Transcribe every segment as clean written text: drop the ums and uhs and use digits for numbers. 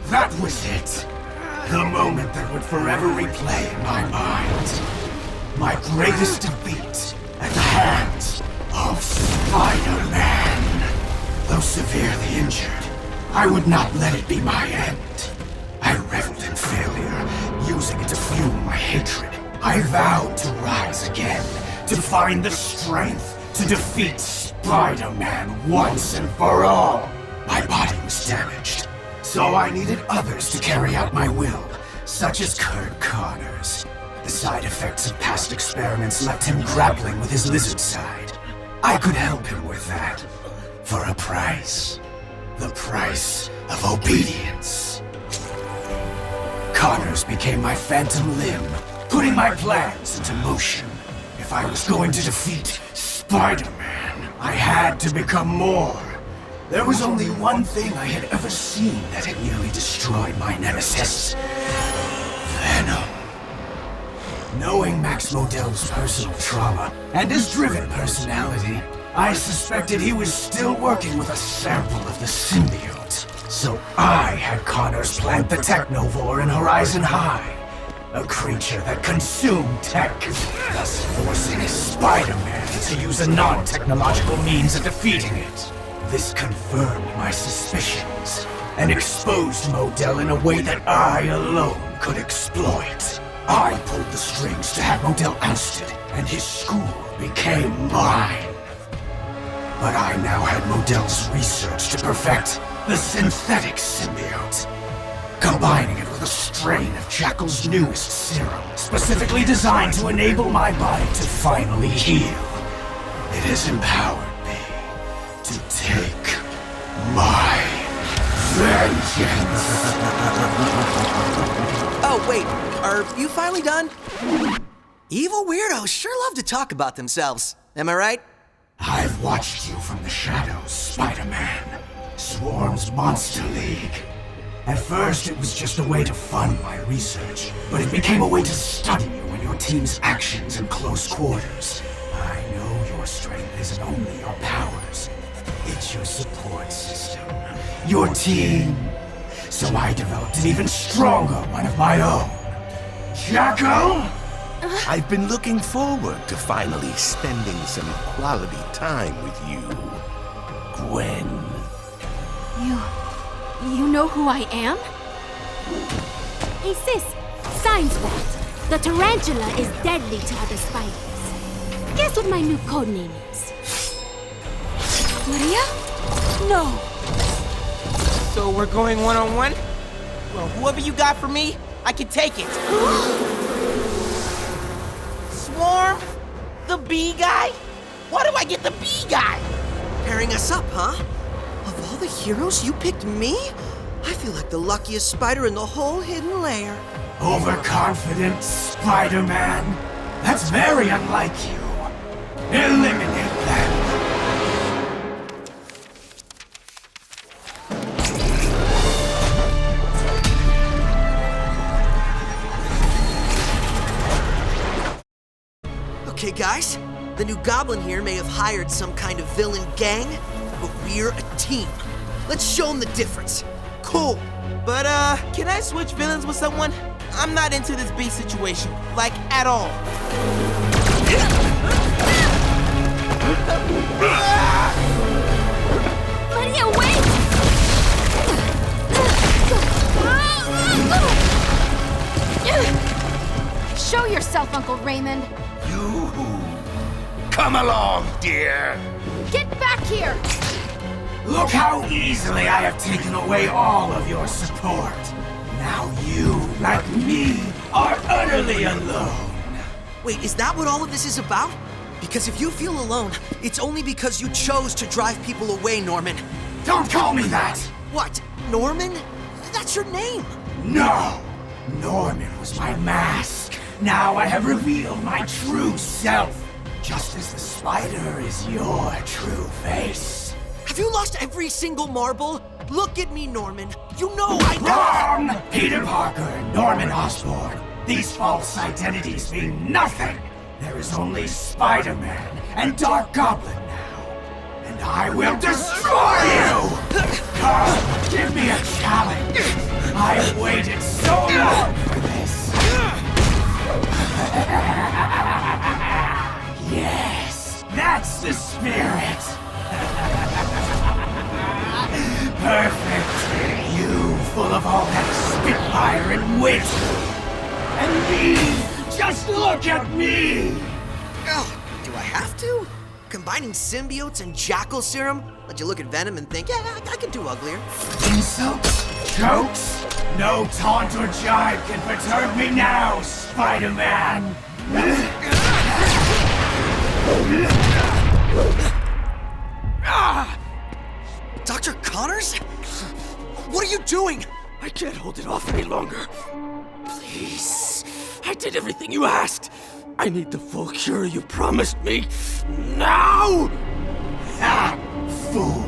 That was it. The moment that would forever replay in my mind. My greatest defeat at the hands of Spider-Man. Though severely injured, I would not let it be my end. I reveled in failure, using it to fuel my hatred. I vowed to rise again, to find the strength to defeat Spider-Man once and for all. My body was damaged, so I needed others to carry out my will, such as Kurt Connor's. The side effects of past experiments left him grappling with his lizard side. I could help him with that, for a price. The price of obedience. Connors became my phantom limb, putting my plans into motion. If I was going to defeat Spider-Man, I had to become more. There was only one thing I had ever seen that had nearly destroyed my nemesis. Venom. Knowing Max Modell's personal trauma and his driven personality, I suspected he was still working with a sample of the symbiote. So I had Connors plant the Technovore in Horizon High, a creature that consumed tech, thus forcing Spider-Man to use a non-technological means of defeating it. This confirmed my suspicions and exposed Modell in a way that I alone could exploit. I pulled the strings to have Modell ousted, and his school became mine. But I now had Modell's research to perfect the synthetic symbiote, combining it with a strain of Jackal's newest serum, specifically designed to enable my body to finally heal. It has empowered me to take my vengeance. Oh, wait, are you finally done? Evil weirdos sure love to talk about themselves, am I right? I've watched you from the shadows, Spider-Man. Swarm's Monster League. At first, it was just a way to fund my research, but it became a way to study you and your team's actions in close quarters. I know your strength isn't only your powers, it's your support system, your team. So I developed an even stronger one of my own. Jackal? I've been looking forward to finally spending some quality time with you, Gwen. You know who I am? Hey sis, science fact. The tarantula is deadly to other spiders. Guess what my new codename is? Maria? No. So we're going one-on-one? Well, whoever you got for me, I can take it. Swarm? The bee guy? Why do I get the bee guy? Pairing us up, huh? Of all the heroes, you picked me? I feel like the luckiest spider in the whole hidden layer. Overconfident Spider-Man? That's very unlike you. Eliminate them. Okay, guys, the new Goblin here may have hired some kind of villain gang, but we're a team. Let's show them the difference. Cool. But, can I switch villains with someone? I'm not into this bee situation, like, at all. Maria, wait! Show yourself, Uncle Raymond. You come along, dear. Get back here! Look how easily I have taken away all of your support. Now you, like me, are utterly alone. Wait, is that what all of this is about? Because if you feel alone, it's only because you chose to drive people away, Norman. Don't call me that! What? Norman? That's your name. No! Norman was my mask. Now I have revealed my true self. Just as the spider is your true face. Have you lost every single marble? Look at me, Norman. You know I know. Wrong! Peter Parker and Norman Osborn. These false identities mean nothing. There is only Spider-Man and Dark Goblin now. And I will destroy you! Come, give me a challenge. I've waited so long for this! Yes, that's the spirit! Perfect! You, full of all that spitfire and wit! And me! Just look at me! Oh, do I have to? Combining symbiotes and jackal serum? Let you look at Venom and think, yeah, I can do uglier. Insults? Jokes? No taunt or jibe can perturb me now, Spider-Man! Dr. Connors? What are you doing? I can't hold it off any longer. Please. I did everything you asked. I need the full cure you promised me. Now! Ah, fool!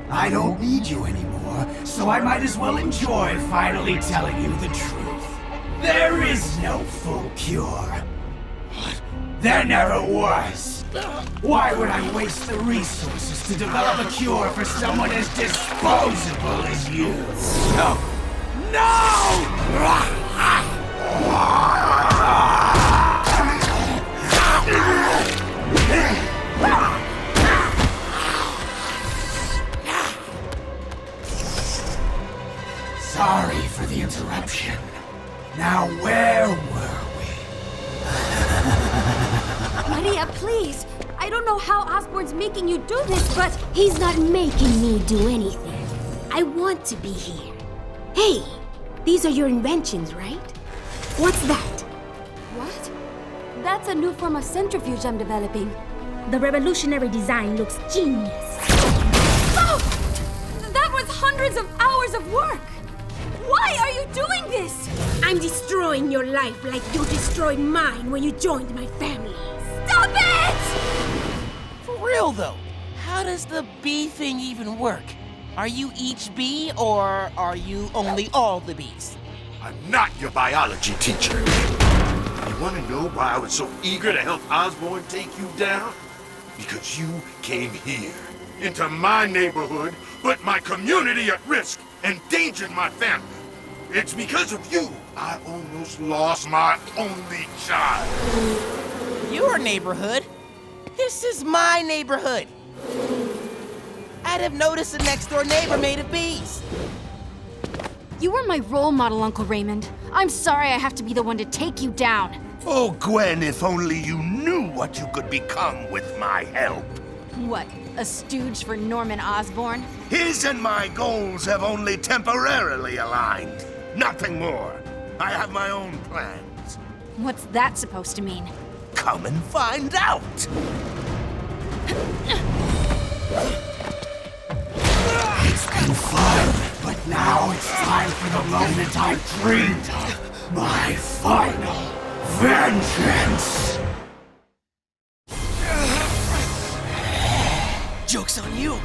I don't need you anymore, so I might as well enjoy finally telling you the truth. There is no full cure. What? There never was. Why would I waste the resources to develop a cure for someone as disposable as you? No! No! Sorry for the interruption. Now where were we? Maria, please! I don't know how Osborn's making you do this, but he's not making me do anything. I want to be here. Hey, these are your inventions, right? What's that? What? That's a new form of centrifuge I'm developing. The revolutionary design looks genius. Oh! That was hundreds of hours of work! Why are you doing this? I'm destroying your life like you destroyed mine when you joined my family. Stop it! For real though, how does the bee thing even work? Are you each bee, or are you only all the bees? I'm not your biology teacher. You want to know why I was so eager to help Osborn take you down? Because you came here, into my neighborhood, put my community at risk, endangered my family. It's because of you I almost lost my only child. Your neighborhood? This is my neighborhood. I'd have noticed a next-door neighbor made of bees. You were my role model, Uncle Raymond. I'm sorry I have to be the one to take you down. Oh, Gwen, if only you knew what you could become with my help. What, a stooge for Norman Osborn? His and my goals have only temporarily aligned. Nothing more. I have my own plans. What's that supposed to mean? Come and find out. It's been fun, but now it's time for the moment I've dreamed of. My final vengeance. Joke's on you.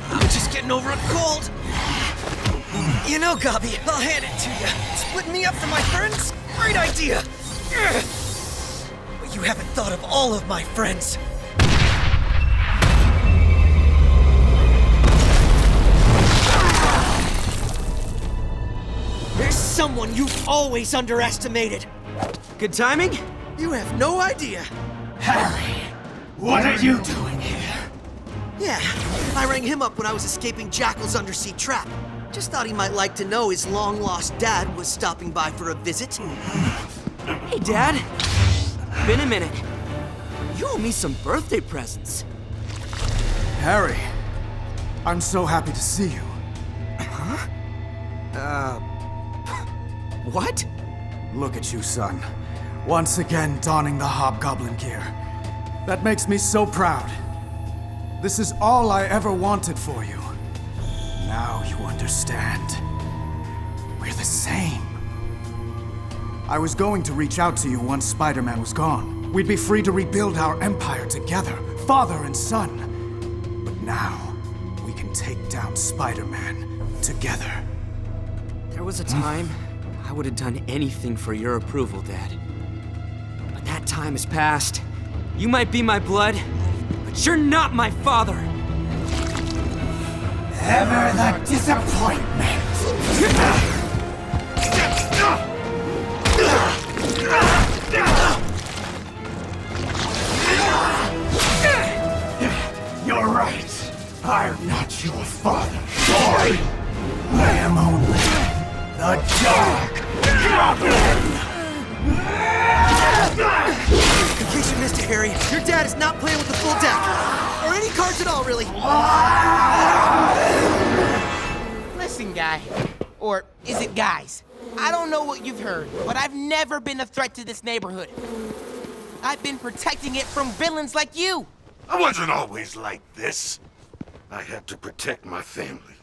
I'm just getting over a cold. You know, Gobby, I'll hand it to you. Splitting me up from my friends? Great idea. But you haven't thought of all of my friends. There's someone you've always underestimated. Good timing? You have no idea. Harry, what are you doing here? Yeah, I rang him up when I was escaping Jackal's undersea trap. Just thought he might like to know his long-lost dad was stopping by for a visit. Hey, Dad. Been a minute. You owe me some birthday presents. Harry, I'm so happy to see you. What? Look at you, son. Once again donning the hobgoblin gear. That makes me so proud. This is all I ever wanted for you. Now you understand. We're the same. I was going to reach out to you once Spider-Man was gone. We'd be free to rebuild our empire together, father and son. But now, we can take down Spider-Man together. There was a time I would have done anything for your approval, Dad. But that time has passed. You might be my blood, but you're not my father. Ever the disappointment. I am only the Dark Goblin! In case you missed it, Harry, your dad is not playing with the full deck. Or any cards at all, really. Listen, guy. Or is it guys? I don't know what you've heard, but I've never been a threat to this neighborhood. I've been protecting it from villains like you. I wasn't always like this. I had to protect my family.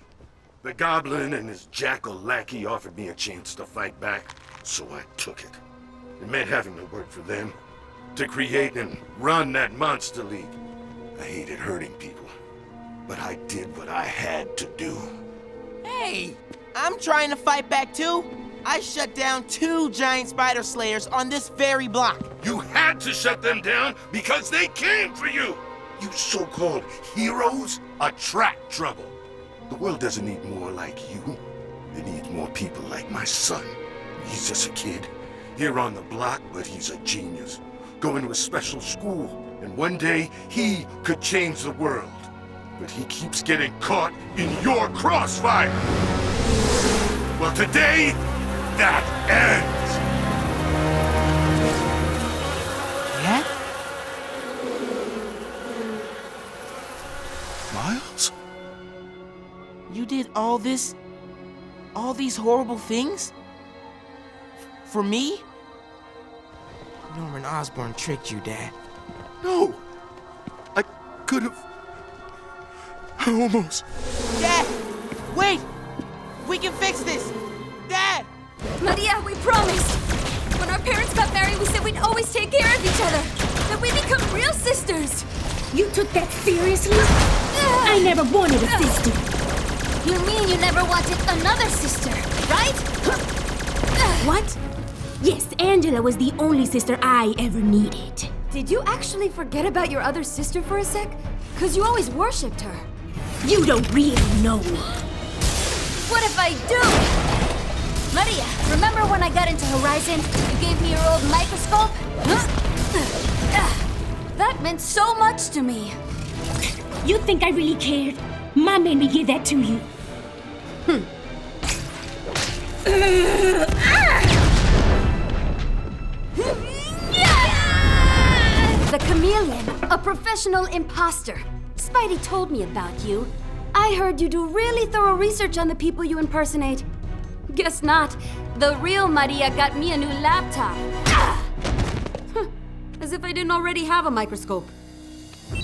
The Goblin and his jackal lackey offered me a chance to fight back, so I took it. It meant having to work for them, to create and run that monster league. I hated hurting people, but I did what I had to do. Hey, I'm trying to fight back too. I shut down 2 giant spider slayers on this very block. You had to shut them down because they came for you! You so-called heroes attract trouble. The world doesn't need more like you. It needs more people like my son. He's just a kid, here on the block, but he's a genius. Going to a special school, and one day he could change the world. But he keeps getting caught in your crossfire. Well, today, that ends. Yeah? Miles? You did all this? All these horrible things? For me? Norman Osborn tricked you, Dad. No. I could have... I almost... Dad! Wait! We can fix this! Dad! Maria, we promised! When our parents got married, we said we'd always take care of each other! That we'd become real sisters! You took that seriously? I never wanted a sister. You mean you never wanted another sister, right? What? Yes, Angela was the only sister I ever needed. Did you actually forget about your other sister for a sec? 'Cause you always worshipped her. You don't really know me. What if I do? Maria, remember when I got into Horizon, you gave me your old microscope? That meant so much to me. You think I really cared? Mom made me give that to you. The Chameleon, a professional imposter. Spidey told me about you. I heard you do really thorough research on the people you impersonate. Guess not. The real Maria got me a new laptop. As if I didn't already have a microscope.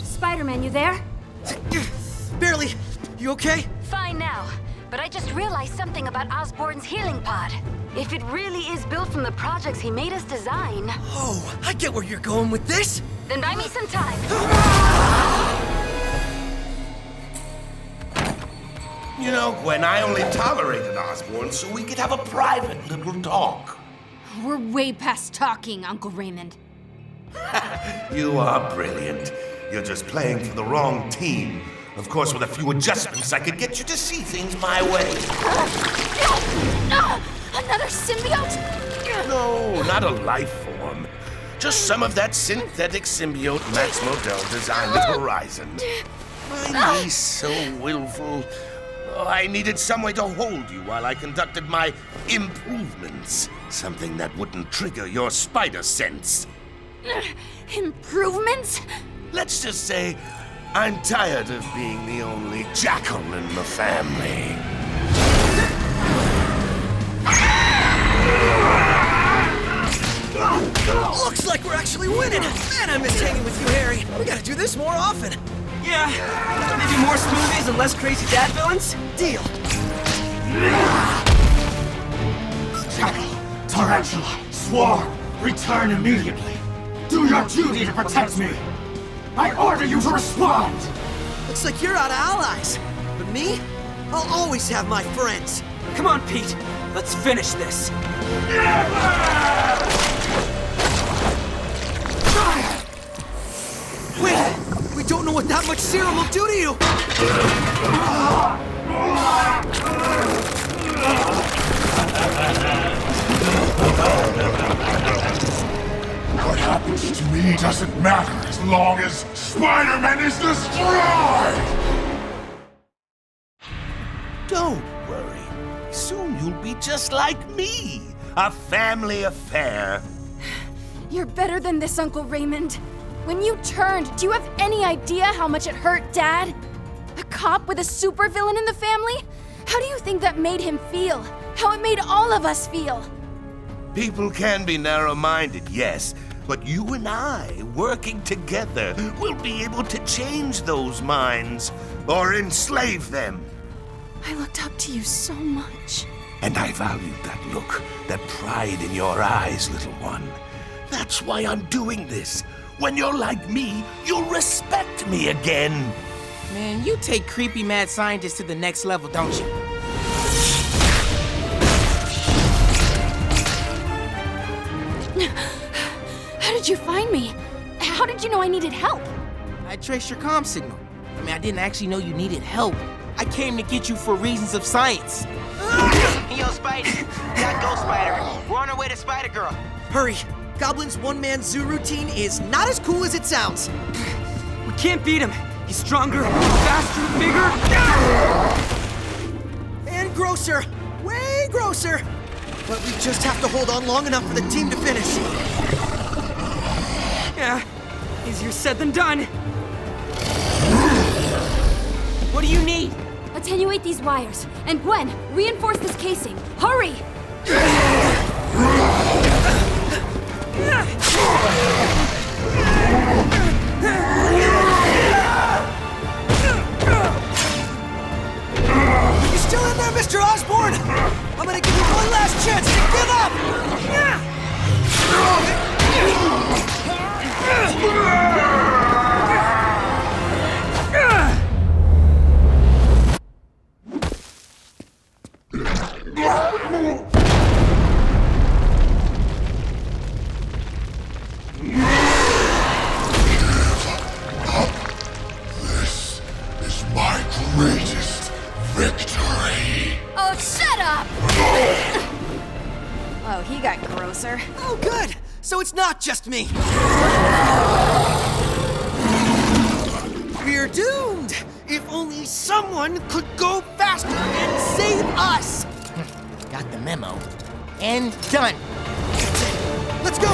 Spider-Man, you there? Barely. You okay? Fine now, but I just realized something about Osborn's healing pod. If it really is built from the projects he made us design, Oh, I get where you're going with this. then buy me some time. You know, Gwen, I only tolerated Osborn so we could have a private little talk. We're way past talking, Uncle Raymond. You are brilliant. You're just playing for the wrong team. Of course, with a few adjustments, I could get you to see things my way. Another symbiote? No, not a life form. Just some of that synthetic symbiote Max Modell designed at Horizon. My niece, so willful. Oh, I needed some way to hold you while I conducted my improvements. Something that wouldn't trigger your spider sense. Improvements? Let's just say, I'm tired of being the only jackal in the family. Looks like we're actually winning. Man, I miss hanging with you, Harry. We gotta do this more often. Yeah, maybe more smoothies and less crazy dad villains? Deal. Jackal, Tarantula, Swarm, return immediately. Do your duty to protect me. I order you to respond. Looks like you're out of allies. But me? I'll always have my friends. Come on, Pete. Let's finish this. Wait! We don't know what that much serum will do to you! What happens to me doesn't matter as long as Spider-Man is destroyed! Dope! worry. Soon you'll be just like me, a family affair. You're better than this, Uncle Raymond. When you turned, do you have any idea how much it hurt Dad? A cop with a supervillain in the family? How do you think that made him feel? How it made all of us feel? People can be narrow-minded, yes, but you and I, working together, will be able to change those minds, or enslave them. I looked up to you so much. And I valued that look, that pride in your eyes, little one. That's why I'm doing this. When you're like me, you'll respect me again. Man, you take creepy mad scientist to the next level, don't you? How did you find me? How did you know I needed help? I traced your comm signal. I mean, I didn't actually know you needed help. I came to get you for reasons of science. Yo, Spidey, got Ghost Spider. We're on our way to Spider-Girl. Hurry. Goblin's one-man zoo routine is not as cool as it sounds. We can't beat him. He's stronger, faster, bigger. And grosser. Way grosser. But we just have to hold on long enough for the team to finish. Yeah, easier said than done. What do you need? Attenuate these wires. And Gwen, reinforce this casing. Hurry! You still in there, Mr. Osborn? I'm gonna give you one last chance to give up! This is my greatest victory. Oh, shut up! Oh, he got grosser. Oh, good! So it's not just me. We're doomed! If only someone could go faster and save us! Got the memo. And done. Let's go!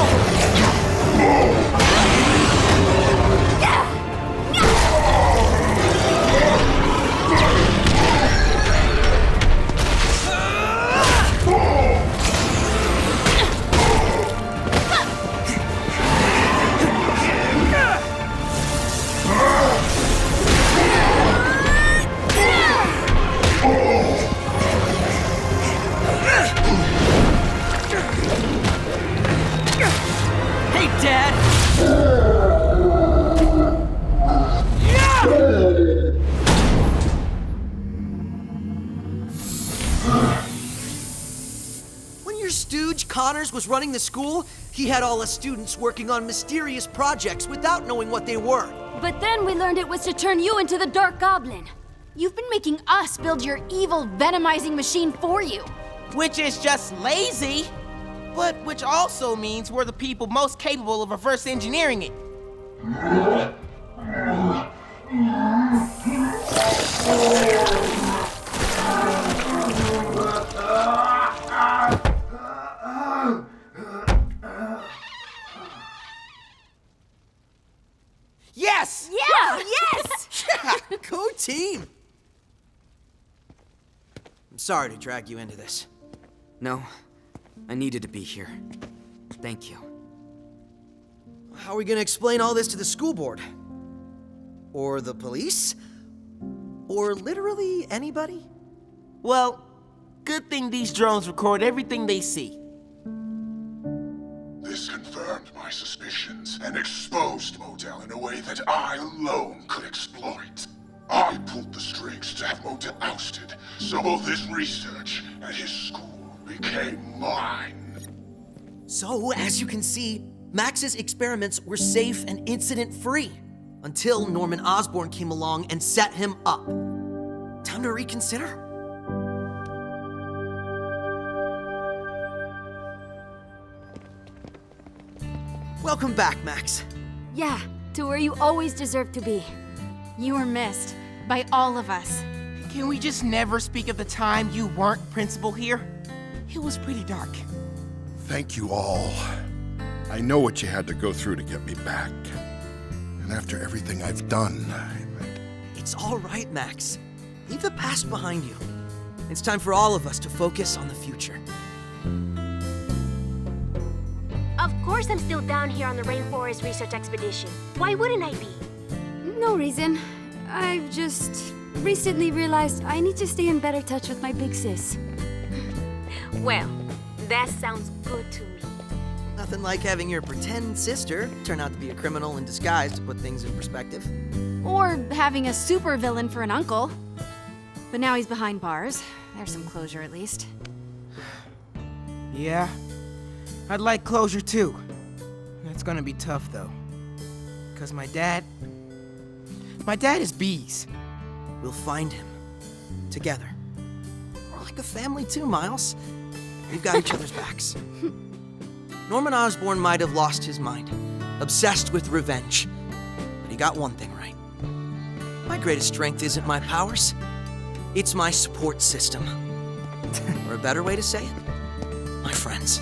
Hey, Dad! When your stooge Connors was running the school, he had all us students working on mysterious projects without knowing what they were. But then we learned it was to turn you into the Dark Goblin. You've been making us build your evil venomizing machine for you. Which is just lazy, but which also means we're the people most capable of reverse engineering it. Yes! Yeah, yes! Yeah, go team! I'm sorry to drag you into this. No, I needed to be here. Thank you. How are we gonna explain all this to the school board? Or the police? Or literally anybody? Well, good thing these drones record everything they see. This confirmed my suspicions and exposed Modell in a way that I alone could exploit. I pulled the strings to have Modell ousted, so all this research at his school became mine. So, as you can see, Max's experiments were safe and incident-free until Norman Osborn came along and set him up. Time to reconsider. Welcome back, Max. Yeah, to where you always deserve to be. You were missed by all of us. Can we just never speak of the time you weren't principal here? It was pretty dark. Thank you all. I know what you had to go through to get me back. And after everything I've done, It's all right, Max. Leave the past behind you. It's time for all of us to focus on the future. Of course I'm still down here on the Rainforest Research Expedition. Why wouldn't I be? No reason. I've just recently realized I need to stay in better touch with my big sis. Well, that sounds good to me. Nothing like having your pretend sister turn out to be a criminal in disguise to put things in perspective. Or having a supervillain for an uncle. But now he's behind bars. There's some closure at least. Yeah, I'd like closure too. That's gonna be tough though. Because my dad is bees. We'll find him. Together. We're like a family too, Miles. We've got each other's backs. Norman Osborn might have lost his mind, obsessed with revenge. But he got one thing right. My greatest strength isn't my powers. It's my support system. Or a better way to say it, my friends.